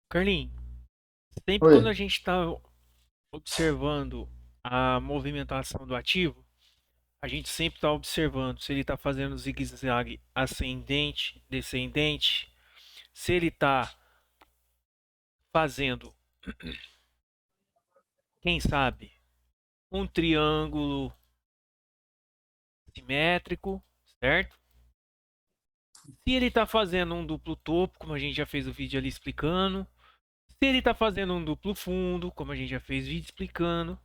Carlinhos, sempre Oi, quando a gente está observando a movimentação do ativo, a gente sempre está observando se ele está fazendo zigue-zague ascendente, descendente, se ele está fazendo, quem sabe, um triângulo simétrico, certo? Se ele está fazendo um duplo topo, como a gente já fez o vídeo ali explicando, se ele está fazendo um duplo fundo, como a gente já fez vídeo explicando.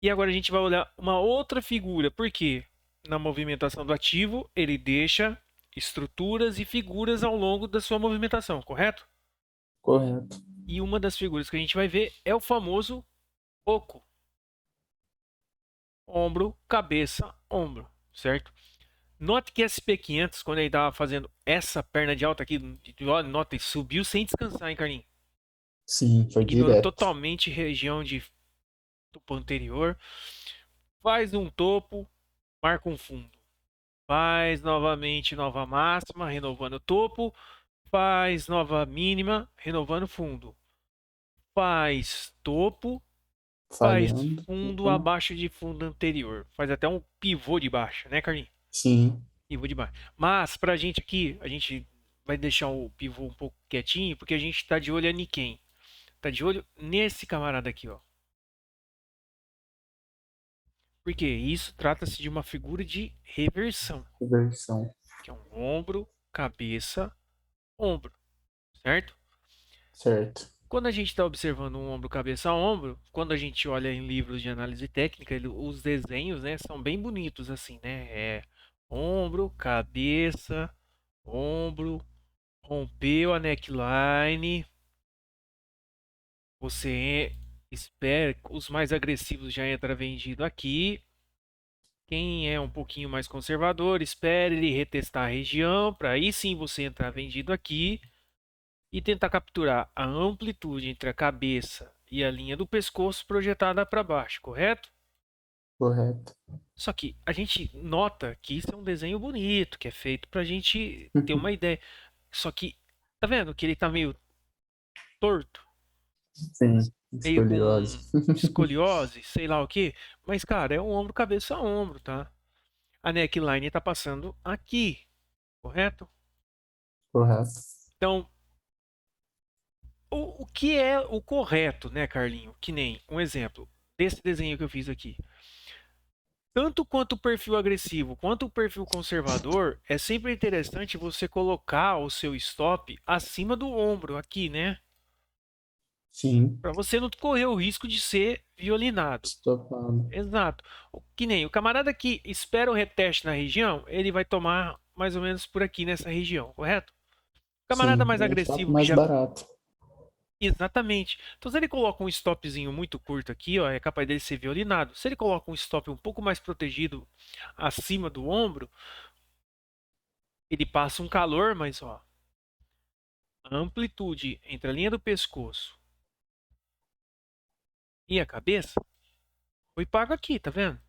E agora a gente vai olhar uma outra figura, porque na movimentação do ativo ele deixa estruturas e figuras ao longo da sua movimentação, correto? correto. E uma das figuras que a gente vai ver é o famoso oco, ombro, cabeça, ombro, certo? Note que SP500, quando ele estava fazendo essa perna de alta aqui, nota, ele subiu sem descansar, hein, Carlinhos? Sim, foi Ignorou direto. totalmente região de topo anterior, faz um topo, marca um fundo. Faz novamente nova máxima, renovando o topo. Faz nova mínima, renovando o fundo. Faz topo, faz Falhando. fundo Opa. abaixo de fundo anterior. Faz até um pivô de baixo, né, Carlinhos? Sim, Pivô de baixo. Mas pra gente aqui, a gente vai deixar o pivô um pouco quietinho, porque a gente tá de olho em quem? Tá de olho nesse camarada aqui, ó. Porque isso trata-se de uma figura de reversão, versão. que é um ombro, cabeça, ombro, certo? Certo. Quando a gente está observando um ombro cabeça a ombro, quando a gente olha em livros de análise técnica, os desenhos, né, são bem bonitos assim, né? É ombro, cabeça, ombro, rompeu a neckline, você espera, os mais agressivos já entra vendido aqui. Quem é um pouquinho mais conservador, espere ele retestar a região, para aí sim você entrar vendido aqui e tentar capturar a amplitude entre a cabeça e a linha do pescoço projetada para baixo, correto? Correto. Só que a gente nota que isso é um desenho bonito, que é feito para a gente ter uma ideia. Só que, tá vendo que ele tá meio torto, Sim, meio escoliose. com escoliose, sei lá o que. Mas, cara, é um ombro, cabeça a ombro, tá? A neckline tá passando aqui, correto? Correto. Então, o que é o correto, né, Carlinho? Que nem um exemplo desse desenho que eu fiz aqui. Tanto quanto o perfil agressivo quanto o perfil conservador, é sempre interessante você colocar o seu stop acima do ombro aqui, né? Sim, Para você não correr o risco de ser violinado. estopando. Exato. Que nem o camarada que espera o reteste na região, ele vai tomar mais ou menos por aqui nessa região, correto? O camarada Sim, mais é um stop agressivo que mais já. barato. Exatamente. Então, se ele coloca um stopzinho muito curto aqui, ó, é capaz dele ser violinado. Se ele coloca um stop um pouco mais protegido acima do ombro, ele passa um calor, mas ó, a amplitude entre a linha do pescoço e a cabeça foi pago aqui, tá vendo?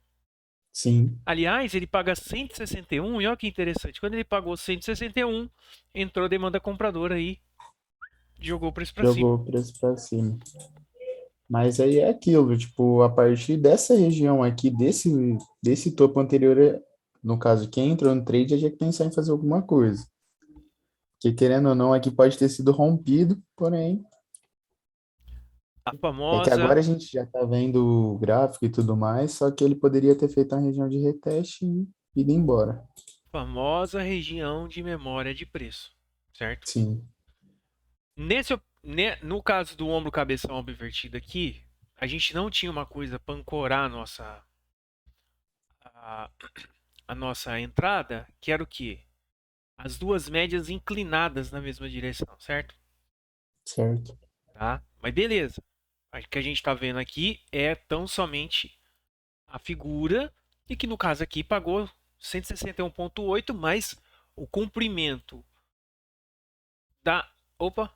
Sim, Aliás, ele paga 161 e olha que interessante. Quando ele pagou 161, entrou demanda compradora aí, jogou o preço para cima. jogou o preço pra cima. Mas aí é aquilo, tipo, a partir dessa região aqui, desse topo anterior, no caso, quem entrou no trade já tinha que pensar em fazer alguma coisa. Que querendo ou não, aqui pode ter sido rompido, porém, A é que famosa, agora a gente já tá vendo o gráfico e tudo mais, só que ele poderia ter feito a região de reteste e ido embora. famosa região de memória de preço, certo? Sim, No caso do ombro cabeça ombro invertido aqui, a gente não tinha uma coisa para ancorar a, a nossa entrada, que era o quê? As duas médias inclinadas na mesma direção, certo? certo. Tá? Mas beleza. O que a gente está vendo aqui é tão somente a figura e que no caso aqui pagou 161,8, mas o comprimento da, opa,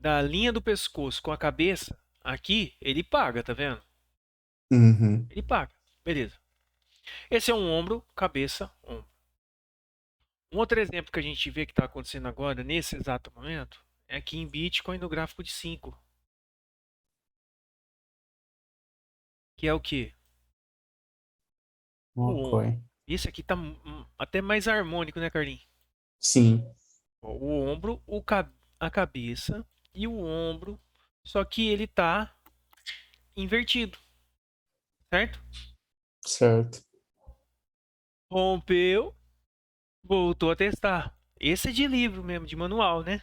da linha do pescoço com a cabeça aqui, ele paga, tá vendo? Uhum. Ele paga. Beleza. Esse é um ombro, cabeça, ombro. Um outro exemplo que a gente vê que está acontecendo agora, nesse exato momento, é aqui em Bitcoin no gráfico de 5, que é o quê? O ombro. Ok. Esse aqui tá até mais harmônico, né, Carlinhos? Sim, Ó, o ombro, a cabeça e o ombro, só que ele tá invertido, certo? certo. Rompeu, voltou a testar. Esse é de livro mesmo, de manual, né?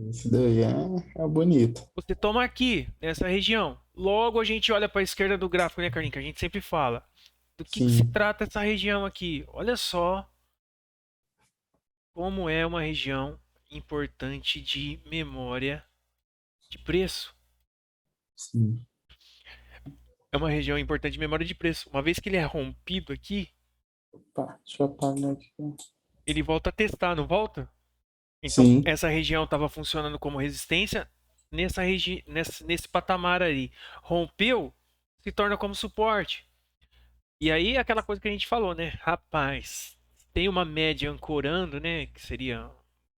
Esse daí é bonito. Você toma aqui, nessa região. Logo a gente olha para a esquerda do gráfico, né, Carlinhos? Que a gente sempre fala. Do que se Sim, trata essa região aqui? Olha só como é uma região importante de memória de preço. sim. É uma região importante de memória de preço. Uma vez que ele é rompido aqui, Pá, deixa eu apagar aqui. ele volta a testar, não volta? Então, Sim, essa região estava funcionando como resistência nesse patamar aí. Rompeu, se torna como suporte. E aí, aquela coisa que a gente falou, né? Rapaz, tem uma média ancorando, né? Que seria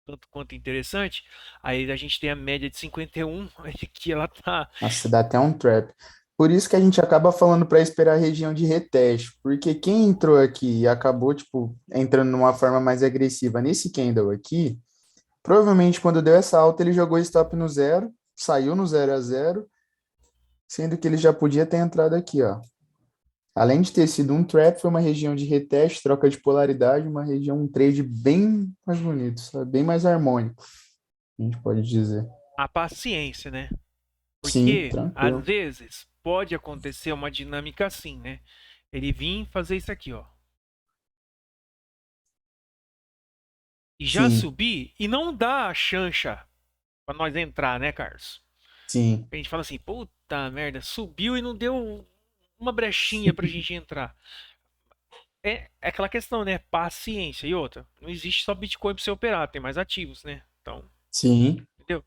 tanto quanto interessante. Aí a gente tem a média de 51, aí que ela tá. nossa, dá até um trap. Por isso que a gente acaba falando para esperar a região de reteste, porque quem entrou aqui e acabou, tipo, entrando numa forma mais agressiva nesse candle aqui, provavelmente quando deu essa alta ele jogou stop no zero, saiu no 0 a 0, sendo que ele já podia ter entrado aqui, ó. Além de ter sido um trap, foi uma região de reteste, troca de polaridade, uma região, um trade bem mais bonito, sabe? Bem mais harmônico, a gente pode dizer. A paciência, né? Sim, Porque às tranquilo. vezes pode acontecer uma dinâmica assim, né? Ele vir fazer isso aqui, ó. E já Sim, subir e não dá a chancha pra nós entrar, né, Carlos? sim, A gente fala assim, puta merda, subiu e não deu uma brechinha pra gente entrar. É aquela questão, né? Paciência. E outra, não existe só Bitcoin para você operar, tem mais ativos, né? Então, sim. entendeu?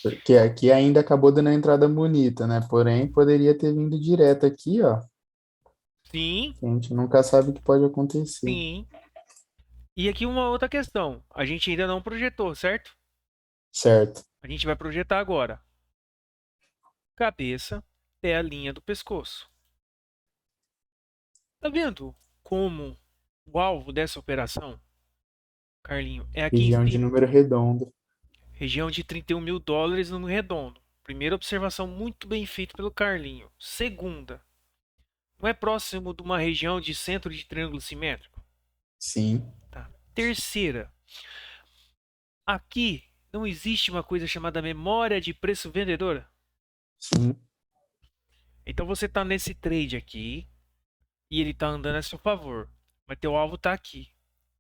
Porque aqui ainda acabou dando a entrada bonita, né? Porém, poderia ter vindo direto aqui, ó. Sim, Que a gente nunca sabe o que pode acontecer. sim. E aqui uma outra questão. A gente ainda não projetou, certo? Certo. A gente vai projetar agora. Cabeça é a linha do pescoço. Tá vendo como o alvo dessa operação, Carlinho, é aqui em Região de cima? número redondo. Região de 31 mil dólares no redondo. Primeira observação muito bem feita pelo Carlinho. Segunda, não é próximo de uma região de centro de triângulo simétrico? Sim, Tá. Terceira, aqui não existe uma coisa chamada memória de preço vendedora. sim. Então você está nesse trade aqui e ele está andando a seu favor, mas teu alvo está aqui.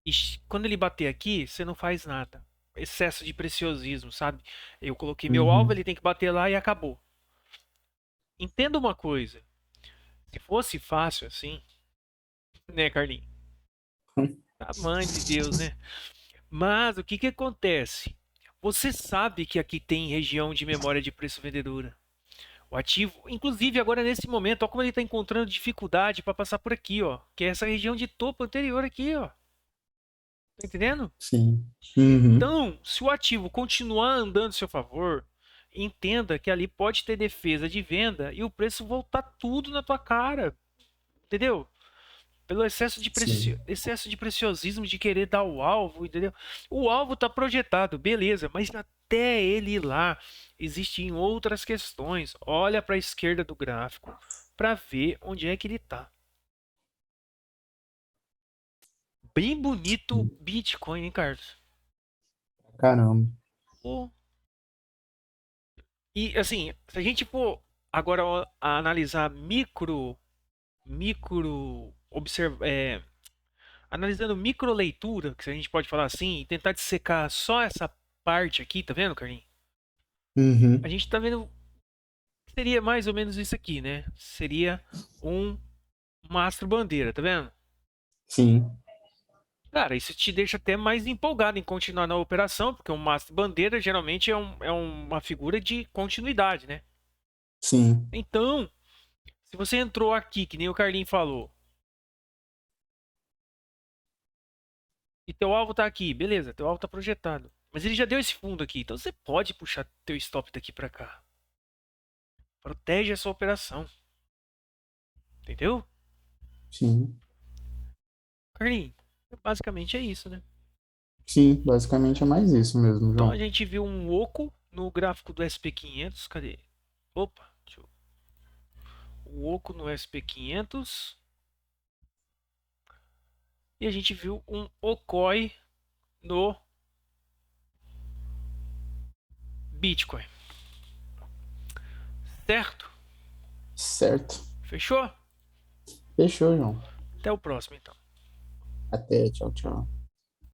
E quando ele bater aqui, você não faz nada. Excesso de preciosismo, sabe? Eu coloquei meu alvo, Uhum. ele tem que bater lá e acabou. Entenda uma coisa. Se fosse fácil assim, né, Carlinhos? A mãe de Deus, né? Mas o que que acontece? Você sabe que aqui tem região de memória de preço vendedora. O ativo, inclusive agora nesse momento, ó, como ele está encontrando dificuldade para passar por aqui, ó, que é essa região de topo anterior aqui, ó. Tá entendendo? Sim. Uhum. Então, se o ativo continuar andando a seu favor, entenda que ali pode ter defesa de venda e o preço voltar tudo na tua cara, entendeu? Pelo Sim. excesso de preciosismo de querer dar o alvo, entendeu? O alvo está projetado, beleza, mas até ele ir lá, existem outras questões. Olha para a esquerda do gráfico para ver onde é que ele está. Bem bonito o Sim. Bitcoin, hein, Carlos? Caramba. Pô. E assim, se a gente for agora a analisar analisando micro leitura, que a gente pode falar assim, e tentar dissecar só essa parte aqui, tá vendo, Carlinhos? A Uhum. gente tá vendo que seria mais ou menos isso aqui, né? Seria um mastro bandeira, tá vendo? Sim. Cara, isso te deixa até mais empolgado em continuar na operação, porque um mastro bandeira geralmente é uma figura de continuidade, né? Sim. Então, se você entrou aqui, que nem o Carlinhos falou, e teu alvo tá aqui, beleza, teu alvo tá projetado. Mas ele já deu esse fundo aqui, então você pode puxar teu stop daqui para cá. Protege essa operação. Entendeu? Sim. Carlinhos, basicamente é isso, né? Sim, basicamente é mais isso mesmo, Então a João. gente viu um oco no gráfico do SP500. Cadê? Opa, o oco no SP500. E a gente viu um okoi no Bitcoin. Certo? Certo. Fechou? Fechou, João. Até o próximo, então. Até, tchau, tchau.